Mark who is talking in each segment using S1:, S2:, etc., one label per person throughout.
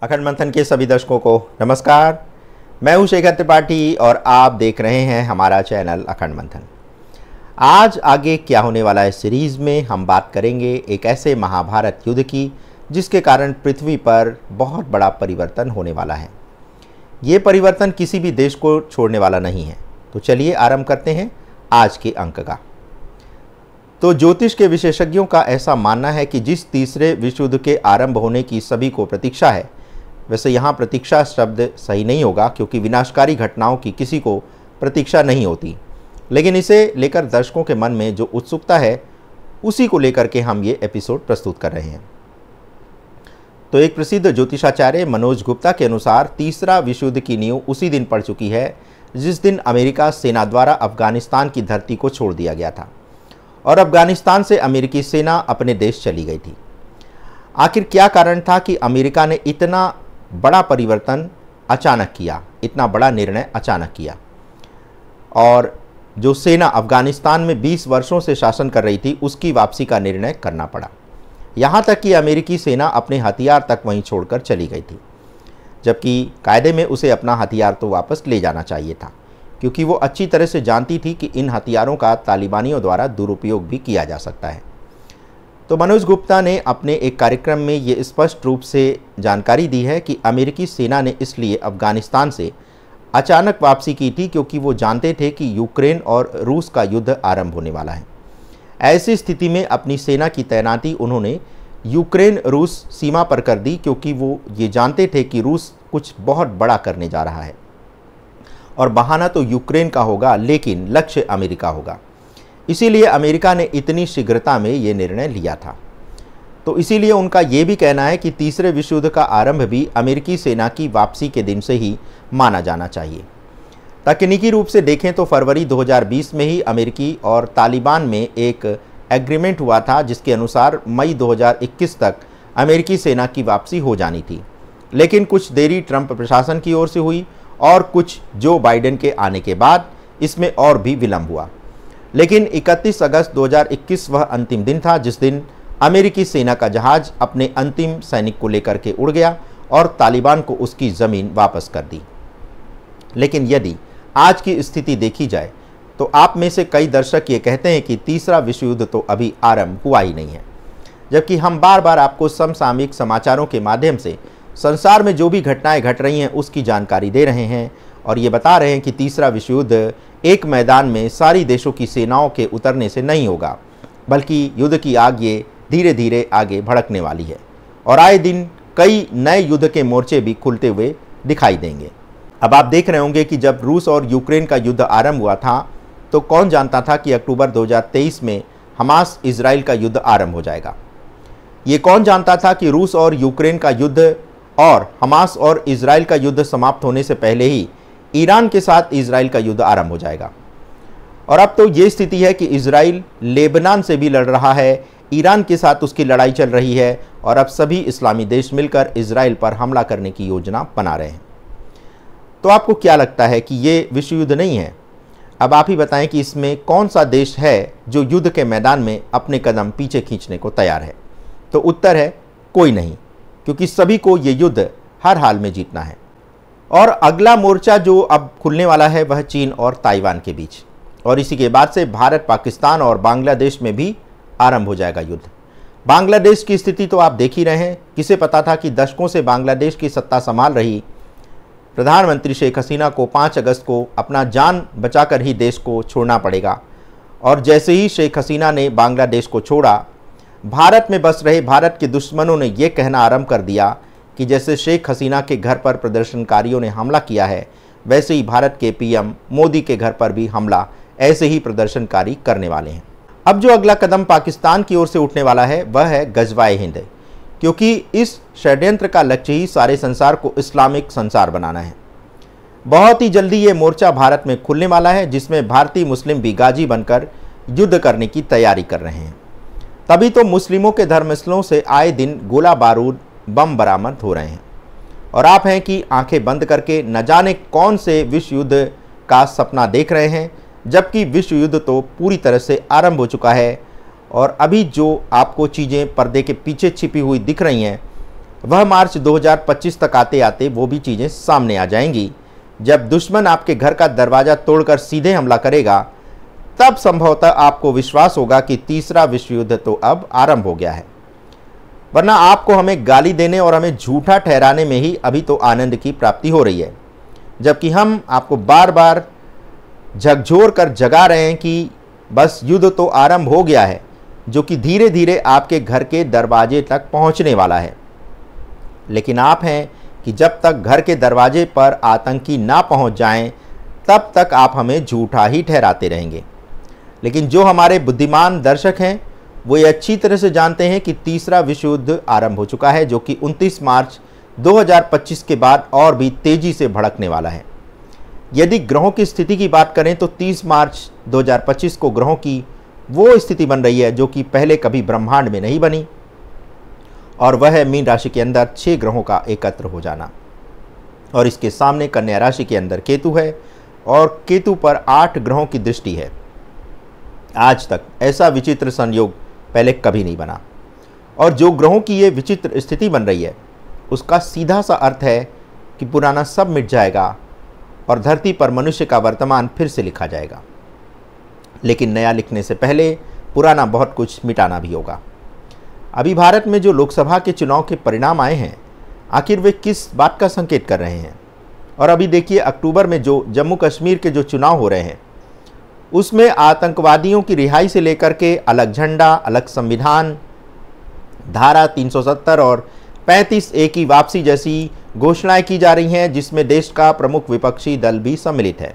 S1: अखंड मंथन के सभी दर्शकों को नमस्कार। मैं हूं शेखर त्रिपाठी और आप देख रहे हैं हमारा चैनल अखंड मंथन। आज आगे क्या होने वाला है सीरीज़ में हम बात करेंगे एक ऐसे महाभारत युद्ध की जिसके कारण पृथ्वी पर बहुत बड़ा परिवर्तन होने वाला है। ये परिवर्तन किसी भी देश को छोड़ने वाला नहीं है। तो चलिए आरंभ करते हैं आज के अंक का। तो ज्योतिष के विशेषज्ञों का ऐसा मानना है कि जिस तीसरे विश्व युद्ध के आरंभ होने की सभी को प्रतीक्षा है, वैसे यहाँ प्रतीक्षा शब्द सही नहीं होगा क्योंकि विनाशकारी घटनाओं की किसी को प्रतीक्षा नहीं होती, लेकिन इसे लेकर दर्शकों के मन में जो उत्सुकता है उसी को लेकर के हम ये एपिसोड प्रस्तुत कर रहे हैं। तो एक प्रसिद्ध ज्योतिषाचार्य मनोज गुप्ता के अनुसार तीसरा विश्व युद्ध की नींव उसी दिन पड़ चुकी है जिस दिन अमेरिका सेना द्वारा अफगानिस्तान की धरती को छोड़ दिया गया था और अफगानिस्तान से अमेरिकी सेना अपने देश चली गई थी। आखिर क्या कारण था कि अमेरिका ने इतना बड़ा परिवर्तन अचानक किया, इतना बड़ा निर्णय अचानक किया, और जो सेना अफगानिस्तान में 20 वर्षों से शासन कर रही थी उसकी वापसी का निर्णय करना पड़ा। यहाँ तक कि अमेरिकी सेना अपने हथियार तक वहीं छोड़कर चली गई थी, जबकि कायदे में उसे अपना हथियार तो वापस ले जाना चाहिए था क्योंकि वो अच्छी तरह से जानती थी कि इन हथियारों का तालिबानियों द्वारा दुरुपयोग भी किया जा सकता है। तो मनोज गुप्ता ने अपने एक कार्यक्रम में ये स्पष्ट रूप से जानकारी दी है कि अमेरिकी सेना ने इसलिए अफगानिस्तान से अचानक वापसी की थी क्योंकि वो जानते थे कि यूक्रेन और रूस का युद्ध आरंभ होने वाला है। ऐसी स्थिति में अपनी सेना की तैनाती उन्होंने यूक्रेन रूस सीमा पर कर दी क्योंकि वो ये जानते थे कि रूस कुछ बहुत बड़ा करने जा रहा है और बहाना तो यूक्रेन का होगा लेकिन लक्ष्य अमेरिका होगा। इसीलिए अमेरिका ने इतनी शीघ्रता में ये निर्णय लिया था। तो इसीलिए उनका ये भी कहना है कि तीसरे विश्व युद्ध का आरंभ भी अमेरिकी सेना की वापसी के दिन से ही माना जाना चाहिए। तकनीकी रूप से देखें तो फरवरी 2020 में ही अमेरिकी और तालिबान में एक एग्रीमेंट हुआ था जिसके अनुसार मई 2021 तक अमेरिकी सेना की वापसी हो जानी थी, लेकिन कुछ देरी ट्रंप प्रशासन की ओर से हुई और कुछ जो बाइडेन के आने के बाद इसमें और भी विलंब हुआ। लेकिन 31 अगस्त 2021 वह अंतिम दिन था जिस दिन अमेरिकी सेना का जहाज अपने अंतिम सैनिक को लेकर के उड़ गया और तालिबान को उसकी ज़मीन वापस कर दी। लेकिन यदि आज की स्थिति देखी जाए तो आप में से कई दर्शक ये कहते हैं कि तीसरा विश्व युद्ध तो अभी आरंभ हुआ ही नहीं है, जबकि हम बार बार आपको समसामयिक समाचारों के माध्यम से संसार में जो भी घटनाएं घट रही हैं उसकी जानकारी दे रहे हैं और ये बता रहे हैं कि तीसरा विश्व युद्ध एक मैदान में सारी देशों की सेनाओं के उतरने से नहीं होगा, बल्कि युद्ध की आग ये धीरे धीरे आगे भड़कने वाली है और आए दिन कई नए युद्ध के मोर्चे भी खुलते हुए दिखाई देंगे। अब आप देख रहे होंगे कि जब रूस और यूक्रेन का युद्ध आरंभ हुआ था तो कौन जानता था कि अक्टूबर 2023 में हमास इजराइल का युद्ध आरंभ हो जाएगा। ये कौन जानता था कि रूस और यूक्रेन का युद्ध और हमास और इजराइल का युद्ध समाप्त होने से पहले ही ईरान के साथ इजराइल का युद्ध आरंभ हो जाएगा। और अब तो ये स्थिति है कि इजराइल लेबनान से भी लड़ रहा है, ईरान के साथ उसकी लड़ाई चल रही है और अब सभी इस्लामी देश मिलकर इजराइल पर हमला करने की योजना बना रहे हैं। तो आपको क्या लगता है कि ये विश्व युद्ध नहीं है? अब आप ही बताएं कि इसमें कौन सा देश है जो युद्ध के मैदान में अपने कदम पीछे खींचने को तैयार है? तो उत्तर है कोई नहीं, क्योंकि सभी को ये युद्ध हर हाल में जीतना है। और अगला मोर्चा जो अब खुलने वाला है वह चीन और ताइवान के बीच, और इसी के बाद से भारत, पाकिस्तान और बांग्लादेश में भी आरंभ हो जाएगा युद्ध। बांग्लादेश की स्थिति तो आप देख ही रहे हैं। किसे पता था कि दशकों से बांग्लादेश की सत्ता संभाल रही प्रधानमंत्री शेख हसीना को 5 अगस्त को अपना जान बचाकर ही देश को छोड़ना पड़ेगा। और जैसे ही शेख हसीना ने बांग्लादेश को छोड़ा, भारत में बस रहे भारत के दुश्मनों ने यह कहना आरंभ कर दिया कि जैसे शेख हसीना के घर पर प्रदर्शनकारियों ने हमला किया है, वैसे ही भारत के पीएम मोदी के घर पर भी हमला ऐसे ही प्रदर्शनकारी करने वाले हैं। अब जो अगला कदम पाकिस्तान की ओर से उठने वाला है वह है गजवाए हिंद, क्योंकि इस षड्यंत्र का लक्ष्य ही सारे संसार को इस्लामिक संसार बनाना है। बहुत ही जल्दी ये मोर्चा भारत में खुलने वाला है, जिसमें भारतीय मुस्लिम भी गाजी बनकर युद्ध करने की तैयारी कर रहे हैं। तभी तो मुस्लिमों के धर्मस्थलों से आए दिन गोला बारूद, बम बरामद हो रहे हैं और आप हैं कि आंखें बंद करके न जाने कौन से विश्व युद्ध का सपना देख रहे हैं, जबकि विश्व युद्ध तो पूरी तरह से आरंभ हो चुका है और अभी जो आपको चीज़ें पर्दे के पीछे छिपी हुई दिख रही हैं, वह मार्च 2025 तक आते आते वो भी चीज़ें सामने आ जाएंगी। जब दुश्मन आपके घर का दरवाज़ा तोड़कर सीधे हमला करेगा, तब संभवतः आपको विश्वास होगा कि तीसरा विश्व युद्ध तो अब आरंभ हो गया है। वरना आपको हमें गाली देने और हमें झूठा ठहराने में ही अभी तो आनंद की प्राप्ति हो रही है, जबकि हम आपको बार बार झकझोर कर जगा रहे हैं कि बस युद्ध तो आरंभ हो गया है, जो कि धीरे धीरे आपके घर के दरवाजे तक पहुंचने वाला है। लेकिन आप हैं कि जब तक घर के दरवाजे पर आतंकी ना पहुंच जाएं, तब तक आप हमें झूठा ही ठहराते रहेंगे। लेकिन जो हमारे बुद्धिमान दर्शक हैं, वो ये अच्छी तरह से जानते हैं कि तीसरा विश्व युद्ध आरंभ हो चुका है, जो कि 29 मार्च 2025 के बाद और भी तेजी से भड़कने वाला है। यदि ग्रहों की स्थिति की बात करें तो 30 मार्च 2025 को ग्रहों की वो स्थिति बन रही है जो कि पहले कभी ब्रह्मांड में नहीं बनी, और वह है मीन राशि के अंदर 6 ग्रहों का एकत्र हो जाना। और इसके सामने कन्या राशि के अंदर केतु है, और केतु पर 8 ग्रहों की दृष्टि है। आज तक ऐसा विचित्र संयोग पहले कभी नहीं बना, और जो ग्रहों की ये विचित्र स्थिति बन रही है, उसका सीधा सा अर्थ है कि पुराना सब मिट जाएगा और धरती पर मनुष्य का वर्तमान फिर से लिखा जाएगा। लेकिन नया लिखने से पहले पुराना बहुत कुछ मिटाना भी होगा। अभी भारत में जो लोकसभा के चुनाव के परिणाम आए हैं, आखिर वे किस बात का संकेत कर रहे हैं? और अभी देखिए, अक्टूबर में जो जम्मू कश्मीर के जो चुनाव हो रहे हैं, उसमें आतंकवादियों की रिहाई से लेकर के अलग झंडा, अलग संविधान, धारा 370 और 35A की वापसी जैसी घोषणाएं की जा रही हैं, जिसमें देश का प्रमुख विपक्षी दल भी सम्मिलित है।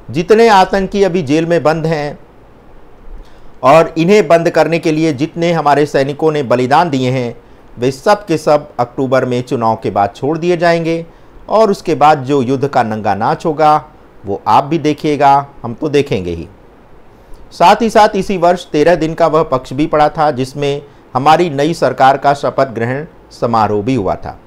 S1: जितने आतंकी अभी जेल में बंद हैं और इन्हें बंद करने के लिए जितने हमारे सैनिकों ने बलिदान दिए हैं, वे सब के सब अक्टूबर में चुनाव के बाद छोड़ दिए जाएंगे। और उसके बाद जो युद्ध का नंगा नाच होगा, वो आप भी देखिएगा, हम तो देखेंगे ही। साथ ही साथ इसी वर्ष 13 दिन का वह पक्ष भी पड़ा था जिसमें हमारी नई सरकार का शपथ ग्रहण समारोह भी हुआ था।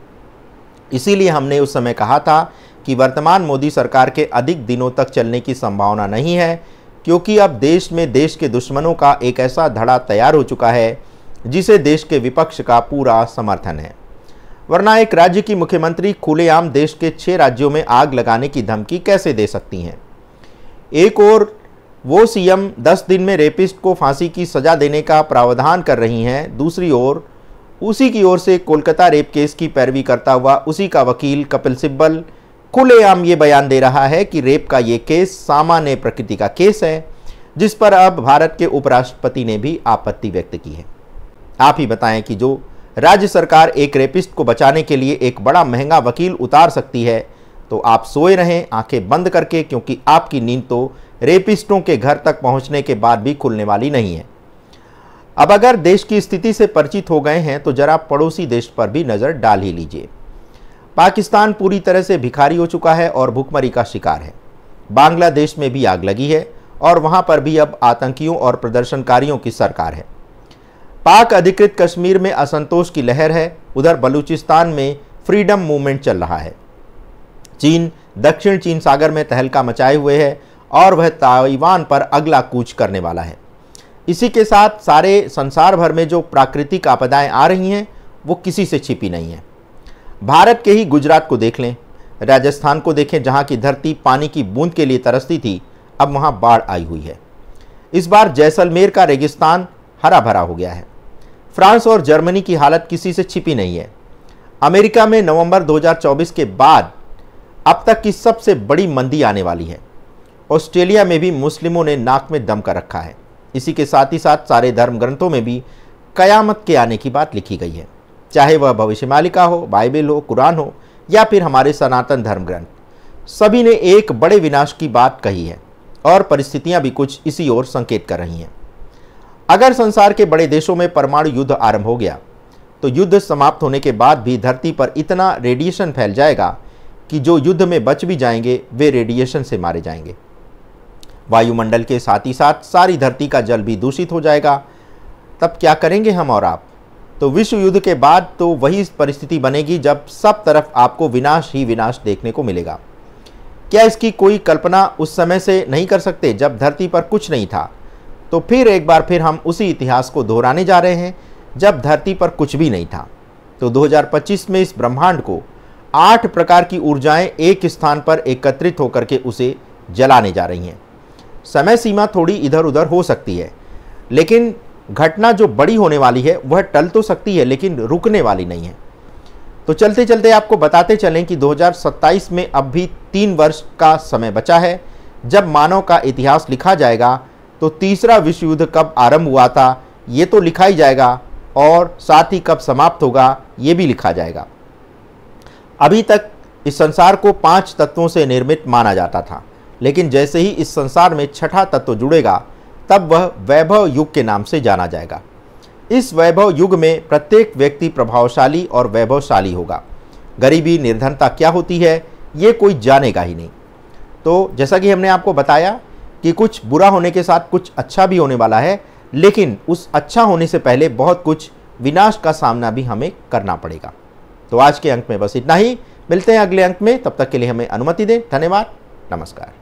S1: इसीलिए हमने उस समय कहा था कि वर्तमान मोदी सरकार के अधिक दिनों तक चलने की संभावना नहीं है, क्योंकि अब देश में देश के दुश्मनों का एक ऐसा धड़ा तैयार हो चुका है जिसे देश के विपक्ष का पूरा समर्थन है। वरना एक राज्य की मुख्यमंत्री खुलेआम देश के 6 राज्यों में आग लगाने की धमकी कैसे दे सकती हैं? एक ओर वो सीएम 10 दिन में रेपिस्ट को फांसी की सजा देने का प्रावधान कर रही हैं, दूसरी ओर उसी की ओर से कोलकाता रेप केस की पैरवी करता हुआ उसी का वकील कपिल सिब्बल खुलेआम ये बयान दे रहा है कि रेप का ये केस सामान्य प्रकृति का केस है, जिस पर अब भारत के उपराष्ट्रपति ने भी आपत्ति व्यक्त की है। आप ही बताएं कि जो राज्य सरकार एक रेपिस्ट को बचाने के लिए एक बड़ा महंगा वकील उतार सकती है, तो आप सोए रहें आंखें बंद करके, क्योंकि आपकी नींद तो रेपिस्टों के घर तक पहुंचने के बाद भी खुलने वाली नहीं है। अब अगर देश की स्थिति से परिचित हो गए हैं तो जरा पड़ोसी देश पर भी नज़र डाल ही लीजिए। पाकिस्तान पूरी तरह से भिखारी हो चुका है और भुखमरी का शिकार है। बांग्लादेश में भी आग लगी है और वहां पर भी अब आतंकियों और प्रदर्शनकारियों की सरकार है। पाक अधिकृत कश्मीर में असंतोष की लहर है, उधर बलूचिस्तान में फ्रीडम मूवमेंट चल रहा है। चीन दक्षिण चीन सागर में तहलका मचाए हुए है और वह ताइवान पर अगला कूच करने वाला है। इसी के साथ सारे संसार भर में जो प्राकृतिक आपदाएं आ रही हैं, वो किसी से छिपी नहीं है। भारत के ही गुजरात को देख लें, राजस्थान को देखें, जहां की धरती पानी की बूंद के लिए तरसती थी, अब वहां बाढ़ आई हुई है। इस बार जैसलमेर का रेगिस्तान हरा भरा हो गया है। फ्रांस और जर्मनी की हालत किसी से छिपी नहीं है। अमेरिका में नवंबर 2024 के बाद अब तक की सबसे बड़ी मंदी आने वाली है। ऑस्ट्रेलिया में भी मुस्लिमों ने नाक में दम कर रखा है। इसी के साथ ही साथ सारे धर्म ग्रंथों में भी कयामत के आने की बात लिखी गई है, चाहे वह भविष्यमालिका हो, बाइबल हो, कुरान हो या फिर हमारे सनातन धर्म ग्रंथ, सभी ने एक बड़े विनाश की बात कही है और परिस्थितियां भी कुछ इसी ओर संकेत कर रही हैं। अगर संसार के बड़े देशों में परमाणु युद्ध आरंभ हो गया तो युद्ध समाप्त होने के बाद भी धरती पर इतना रेडिएशन फैल जाएगा कि जो युद्ध में बच भी जाएंगे वे रेडिएशन से मारे जाएंगे। वायुमंडल के साथ ही साथ सारी धरती का जल भी दूषित हो जाएगा। तब क्या करेंगे हम और आप? तो विश्व युद्ध के बाद तो वही परिस्थिति बनेगी जब सब तरफ आपको विनाश ही विनाश देखने को मिलेगा। क्या इसकी कोई कल्पना उस समय से नहीं कर सकते जब धरती पर कुछ नहीं था, तो फिर एक बार फिर हम उसी इतिहास को दोहराने जा रहे हैं जब धरती पर कुछ भी नहीं था। तो 2025 में इस ब्रह्मांड को 8 प्रकार की ऊर्जाएं एक स्थान पर एकत्रित होकर के उसे जलाने जा रही हैं। समय सीमा थोड़ी इधर उधर हो सकती है, लेकिन घटना जो बड़ी होने वाली है वह टल तो सकती है लेकिन रुकने वाली नहीं है। तो चलते चलते आपको बताते चलें कि 2027 में अब भी 3 वर्ष का समय बचा है जब मानव का इतिहास लिखा जाएगा। तो तीसरा विश्व युद्ध कब आरंभ हुआ था ये तो लिखा ही जाएगा, और साथ ही कब समाप्त होगा ये भी लिखा जाएगा। अभी तक इस संसार को 5 तत्वों से निर्मित माना जाता था, लेकिन जैसे ही इस संसार में छठा तत्व जुड़ेगा तब वह वैभव युग के नाम से जाना जाएगा। इस वैभव युग में प्रत्येक व्यक्ति प्रभावशाली और वैभवशाली होगा। गरीबी निर्धनता क्या होती है ये कोई जानेगा ही नहीं। तो जैसा कि हमने आपको बताया कि कुछ बुरा होने के साथ कुछ अच्छा भी होने वाला है, लेकिन उस अच्छा होने से पहले बहुत कुछ विनाश का सामना भी हमें करना पड़ेगा। तो आज के अंक में बस इतना ही। मिलते हैं अगले अंक में, तब तक के लिए हमें अनुमति दें। धन्यवाद, नमस्कार।